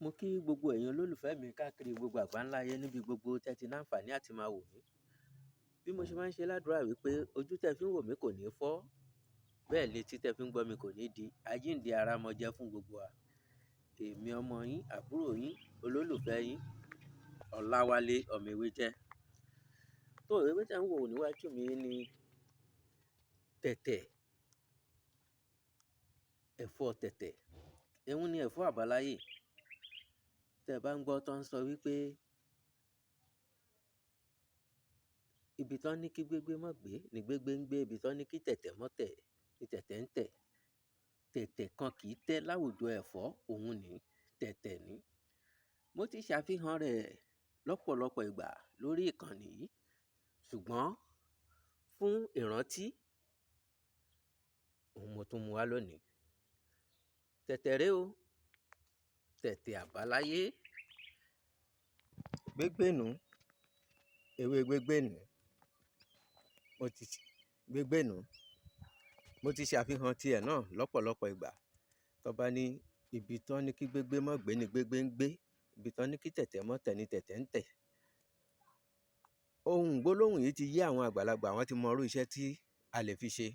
Mo kí gbogbo ẹ̀yin olólùfẹ́ mi káàkiri gbogbo àgbáńlá ayé níbi gbogbo tẹ́ ti láǹfààní àti máa wò mí. Bí mo ṣe máa ń ṣe ládùúrà wípé ojú tẹ́ fi ń wò mí kò ní fọ́, bẹ́ẹ̀ létí tẹ́ fi ń gbọ́ mi kò ní di. Àjíǹde ara mọ jẹ́ fún gbogbo wa. Èmi ọmọ yín, àbúrò yín, olólùfẹ́ yín, Ọláwálé ọmọ ewé jẹ́. Tó ewé tí à ń wò níwájú mi ni tẹ̀tẹ̀, ẹ̀fọ́ tẹ̀tẹ̀. Ẹ̀hún ni ẹ̀fọ́ àbáláyé. Tẹ́ bá ń gbọ́ tó ń sọ wípé ibi tán ní kí gbégbé má gbé ni gbégbé ń gbé, ibi tán ní kí tẹ̀tẹ̀ mọ́ tẹ̀ ni tẹ̀tẹ̀ ń tẹ̀. Tẹ̀tẹ̀ kan kì í tẹ́ láwùjọ ẹ̀fọ́, òun ni tẹ̀tẹ̀ ni. Mo ti ṣàfihàn rẹ̀ lọ́pọ̀lọpọ̀ ìgbà lórí ìkànnì yìí, ṣùgbọ́n fún ìrántí, òun mo tún mú wá lónìí. Tẹ̀tẹ̀ ré o, tẹ̀tẹ̀ àbáláyé. Gbégbé nù, ewé gbégbé nù. Gbégbé nù. Mo ti ṣàfihàn tiẹ̀ náà lọ́pọ̀lọpọ̀ ìgbà. Tọ́ bá ní ibi tán ní kí gbégbé má gbé ni gbégbé ń gbé, ibi tán ní kí tẹ̀tẹ̀ mọ́ tẹ̀ ni tẹ̀tẹ̀ ń tẹ̀. Ohun gbólóhùn yìí ti yé àwọn àgbàlagbà, wọ́n ti mọ irú iṣẹ́ tí a lè fi ṣe.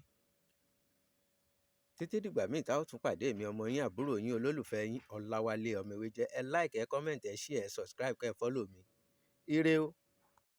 Títí dìgbà míì tá ó tún pàdé, èmi ọmọ yín, àbúrò yín, olólùfẹ́ yín, Ọláwálé ọmọ ewé jẹ́. Ẹ like, ẹ comment, ẹ share, ẹ subscribe, kẹ́ ẹ follow mi. Ire o.